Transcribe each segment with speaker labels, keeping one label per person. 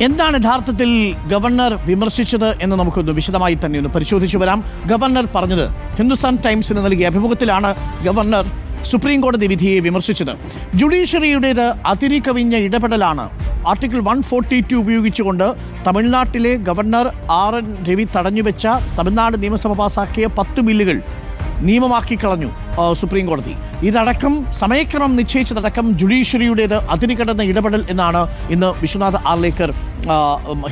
Speaker 1: എന്താണ് യഥാർത്ഥത്തിൽ ഗവർണർ വിമർശിച്ചത് എന്ന് നമുക്കൊന്ന് വിശദമായി തന്നെ ഒന്ന് പരിശോധിച്ചു വരാം. ഗവർണർ പറഞ്ഞത് ഹിന്ദുസ്ഥാൻ ടൈംസിന് നൽകിയ അഭിമുഖത്തിലാണ് ഗവർണർ സുപ്രീം കോടതി വിധിയെ വിമർശിച്ചത്. ജുഡീഷ്യറിയുടേത് അതിരികവിഞ്ഞ ഇടപെടലാണ്. ആർട്ടിക്കിൾ 142 ഉപയോഗിച്ചുകൊണ്ട് തമിഴ്നാട്ടിലെ ഗവർണർ RN രവി തടഞ്ഞുവെച്ച തമിഴ്നാട് നിയമസഭ പാസാക്കിയ 10 ബില്ലുകൾ നിയമമാക്കി കളഞ്ഞു സുപ്രീം കോടതി. ഇതടക്കം സമയക്രമം നിശ്ചയിച്ചതടക്കം ജുഡീഷ്യറിയുടേത് അതിരുകടന്ന ഇടപെടൽ എന്നാണ് ഇന്ന് വിശ്വനാഥ് ആർലേക്കർ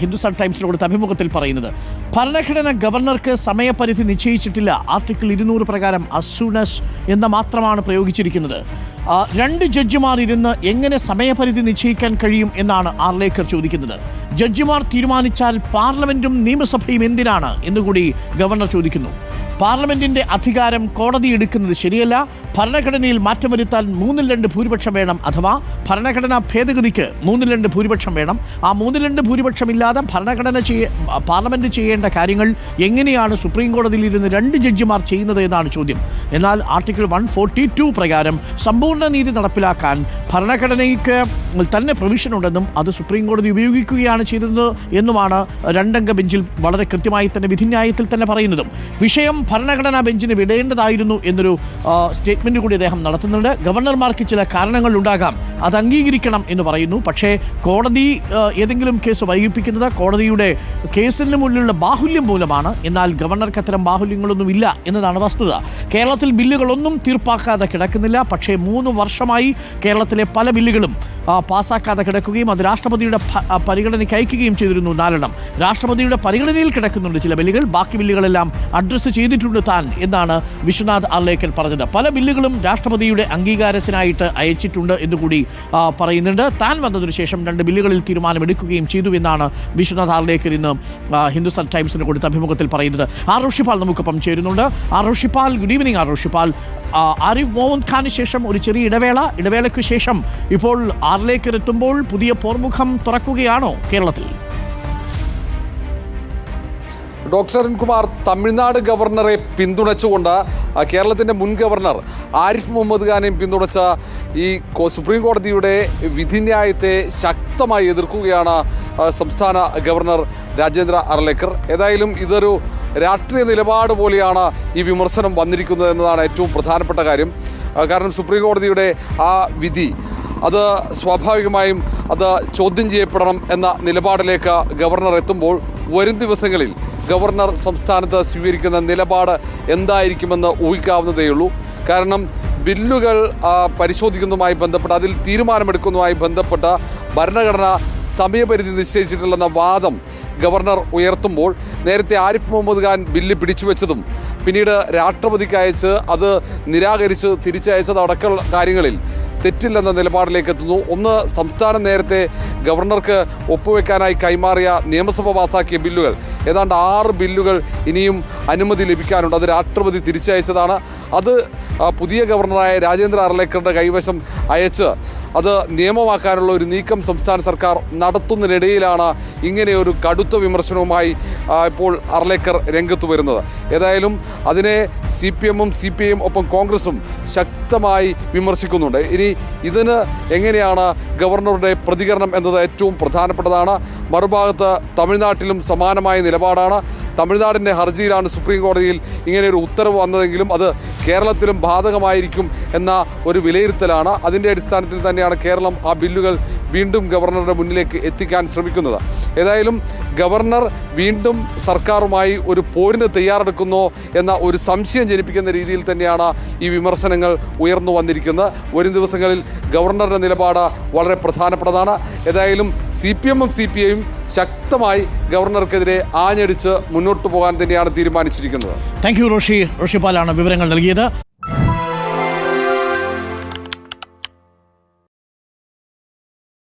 Speaker 1: ഹിന്ദുസ്ഥാൻ ടൈംസിന് കൊടുത്ത അഭിമുഖത്തിൽ പറയുന്നത്. ഭരണഘടന ഗവർണർക്ക് സമയപരിധി നിശ്ചയിച്ചിട്ടില്ല. ആർട്ടിക്കിൾ 200 പ്രകാരം as soon as എന്ന് മാത്രമാണ് പ്രയോഗിച്ചിരിക്കുന്നത്. 2 ജഡ്ജിമാർ ഇരുന്ന് എങ്ങനെ സമയപരിധി നിശ്ചയിക്കാൻ കഴിയും എന്നാണ് ആർലേക്കർ ചോദിക്കുന്നത്. ജഡ്ജിമാർ തീരുമാനിച്ചാൽ പാർലമെന്റും നിയമസഭയും എന്തിനാണ് എന്നുകൂടി ഗവർണർ ചോദിക്കുന്നു. പാർലമെന്റിന്റെ അധികാരം കോടതി എടുക്കുന്നത് ശരിയല്ല. ഭരണഘടനയിൽ മാറ്റം വരുത്താൻ 3/2 ഭൂരിപക്ഷം വേണം. അഥവാ ഭരണഘടനാ ഭേദഗതിക്ക് 3/2 ഭൂരിപക്ഷം വേണം. ആ 3/2 ഭൂരിപക്ഷമില്ലാതെ പാർലമെന്റ് ചെയ്യേണ്ട കാര്യങ്ങൾ എങ്ങനെയാണ് സുപ്രീം കോടതിയിൽ ഇരുന്ന് 2 ജഡ്ജിമാർ ചെയ്യുന്നത് എന്നാണ് ചോദ്യം. എന്നാൽ ആർട്ടിക്കിൾ 142 പ്രകാരം സമ്പൂർണ്ണ നീതി നടപ്പിലാക്കാൻ ഭരണഘടനയ്ക്ക് തന്നെ പ്രൊവിഷൻ ഉണ്ടെന്നും അത് സുപ്രീം കോടതി ഉപയോഗിക്കുകയാണ് ചെയ്തത് എന്നുമാണ് 2-അംഗ ബെഞ്ചിൽ വളരെ കൃത്യമായി തന്നെ വിധിന്യായത്തിൽ തന്നെ പറയുന്നതും. വിഷയം ഭരണഘടനാ ബെഞ്ചിന് വിടേണ്ടതായിരുന്നു എന്നൊരു സ്റ്റേറ്റ്മെന്റ് കൂടി അദ്ദേഹം നടത്തുന്നുണ്ട്. ഗവർണർമാർക്ക് ചില കാരണങ്ങൾ ഉണ്ടാകാം, അത് അംഗീകരിക്കണം എന്ന് പറയുന്നു. പക്ഷേ കോടതി ഏതെങ്കിലും കേസ് വൈകിപ്പിക്കുന്നത് കോടതിയുടെ കേസിന് മുന്നിലുള്ള ബാഹുല്യം മൂലമാണ്. എന്നാൽ ഗവർണർക്ക് അത്തരം ബാഹുല്യങ്ങളൊന്നും ഇല്ല എന്നതാണ് വസ്തുത. കേരളത്തിൽ ബില്ലുകളൊന്നും തീർപ്പാക്കാതെ കിടക്കുന്നില്ല. പക്ഷേ 3 വർഷമായി കേരളത്തിലെ പല ബില്ലുകളും പാസ്സാക്കാതെ കിടക്കുകയും അത് രാഷ്ട്രപതിയുടെ പരിഗണനയ്ക്ക് അയക്കുകയും ചെയ്തിരുന്നു. 4 രാഷ്ട്രപതിയുടെ പരിഗണനയിൽ കിടക്കുന്നുണ്ട് ചില ബില്ലുകൾ. ബാക്കി ബില്ലുകളെല്ലാം അഡ്രസ്സ് ചെയ്തിട്ടുണ്ട് താൻ എന്നാണ് വിശ്വനാഥ് ആർലേക്കർ പറഞ്ഞത്. പല ബില്ലുകളും രാഷ്ട്രപതിയുടെ അംഗീകാരത്തിനായിട്ട് അയച്ചിട്ടുണ്ട് എന്നുകൂടി പറയുന്നുണ്ട്. താൻ വന്നതിനു ശേഷം 2 ബില്ലുകളിൽ തീരുമാനമെടുക്കുകയും ചെയ്തു എന്നാണ് വിശ്വനാഥ് ആർലേക്കർ ഇന്ന് ഹിന്ദുസ്ഥാൻ ടൈംസിന് കൊടുത്ത അഭിമുഖത്തിൽ പറയുന്നത്. ആർ ഋഷിപാൽ നമുക്കൊപ്പം ചേരുന്നുണ്ട്. R Rishipal, good evening. R Rishipal, Arif Muhammad ഖാന് ശേഷം ഒരു ചെറിയ ഇടവേളയ്ക്ക് ശേഷം ഇപ്പോൾ ആർലേക്കർ എത്തുമ്പോൾ പുതിയ പോർമുഖം തുറക്കുകയാണോ കേരളത്തിൽ?
Speaker 2: ഡോക്ടർ അരുൺകുമാർ, തമിഴ്നാട് ഗവർണറെ പിന്തുണച്ചുകൊണ്ട് കേരളത്തിൻ്റെ മുൻ ഗവർണർ ആരിഫ് മുഹമ്മദ് ഖാനെയും പിന്തുണച്ച ഈ സുപ്രീം കോടതിയുടെ വിധിന്യായത്തെ ശക്തമായി എതിർക്കുകയാണ് സംസ്ഥാന ഗവർണർ രാജേന്ദ്ര അർലേക്കർ. ഏതായാലും ഇതൊരു രാഷ്ട്രീയ നിലപാട് പോലെയാണ് ഈ വിമർശനം വന്നിരിക്കുന്നത് എന്നതാണ് ഏറ്റവും പ്രധാനപ്പെട്ട കാര്യം. കാരണം സുപ്രീം കോടതിയുടെ ആ വിധി അത് സ്വാഭാവികമായും അത് ചോദ്യം ചെയ്യപ്പെടണം എന്ന നിലപാടിലേക്ക് ഗവർണർ എത്തുമ്പോൾ വരും ദിവസങ്ങളിൽ ഗവർണർ സംസ്ഥാനത്ത് സ്വീകരിക്കുന്ന നിലപാട് എന്തായിരിക്കുമെന്ന് ഊഹിക്കാവുന്നതേയുള്ളൂ. കാരണം ബില്ലുകൾ പരിശോധിക്കുന്നതുമായി ബന്ധപ്പെട്ട് അതിൽ തീരുമാനമെടുക്കുന്നതുമായി ബന്ധപ്പെട്ട ഭരണഘടന സമയപരിധി നിശ്ചയിച്ചിട്ടുള്ളെന്ന വാദം ഗവർണർ ഉയർത്തുമ്പോൾ നേരത്തെ ആരിഫ് മുഹമ്മദ് ഖാൻ ബില്ല് പിടിച്ചുവെച്ചതും പിന്നീട് രാഷ്ട്രപതിക്ക് അയച്ച് അത് നിരാകരിച്ച് തിരിച്ചയച്ചതടക്കമുള്ള കാര്യങ്ങളിൽ തെറ്റില്ലെന്ന നിലപാടിലേക്ക് എത്തുന്നു. ഒന്ന്, സംസ്ഥാനം നേരത്തെ ഗവർണർക്ക് ഒപ്പുവെക്കാനായി കൈമാറിയ നിയമസഭ പാസാക്കിയ ബില്ലുകൾ ഏതാണ്ട് 6 ബില്ലുകൾ ഇനിയും അനുമതി ലഭിക്കാനുണ്ട്. അത് രാഷ്ട്രപതി തിരിച്ചയച്ചതാണ്. അത് പുതിയ ഗവർണറായ രാജേന്ദ്ര അർലേക്കറുടെ കൈവശം അയച്ച് അത് നിയമമാക്കാനുള്ള ഒരു നീക്കം സംസ്ഥാന സർക്കാർ നടത്തുന്നതിനിടയിലാണ് ഇങ്ങനെ ഒരു കടുത്ത വിമർശനവുമായി ഇപ്പോൾ അർലേക്കർ രംഗത്ത് വരുന്നത്. ഏതായാലും അതിനെ CPM-ഉം CPI-യും ഒപ്പം കോൺഗ്രസും ശക്തമായി വിമർശിക്കുന്നുണ്ട്. ഇനി ഇതിന് എങ്ങനെയാണ് ഗവർണറുടെ പ്രതികരണം എന്നത് ഏറ്റവും പ്രധാനപ്പെട്ടതാണ്. മറുഭാഗത്ത് തമിഴ്നാട്ടിലും സമാനമായ നിലപാടാണ്. തമിഴ്നാടിൻ്റെ ഹർജിയിലാണ് സുപ്രീം കോടതിയിൽ ഇങ്ങനെയൊരു ഉത്തരവ് വന്നതെങ്കിലും അത് കേരളത്തിലും ബാധകമായിരിക്കും എന്ന ഒരു വിലയിരുത്തലാണ്. അതിൻ്റെ അടിസ്ഥാനത്തിൽ തന്നെയാണ് കേരളം ആ ബില്ലുകൾ വീണ്ടും ഗവർണറുടെ മുന്നിലേക്ക് എത്തിക്കാൻ ശ്രമിക്കുന്നത്. ഏതായാലും ഗവർണർ വീണ്ടും സർക്കാരുമായി ഒരു പോരിന് തയ്യാറെടുക്കുന്നോ എന്ന ഒരു സംശയം ജനിപ്പിക്കുന്ന രീതിയിൽ തന്നെയാണ് ഈ വിമർശനങ്ങൾ ഉയർന്നു വന്നിരിക്കുന്നത്. വരും ദിവസങ്ങളിൽ ഗവർണറുടെ നിലപാട് വളരെ പ്രധാനപ്പെട്ടതാണ്. ഏതായാലും CPM-ഉം CPI-യും ശക്തമായി ഗവർണർക്കെതിരെ ആഞ്ഞടിച്ച് മുന്നോട്ട് പോകാൻ തന്നെയാണ് തീരുമാനിച്ചിരിക്കുന്നത്.
Speaker 1: താങ്ക് യു ഋഷിപാലാണ് വിവരങ്ങൾ നൽകിയത്.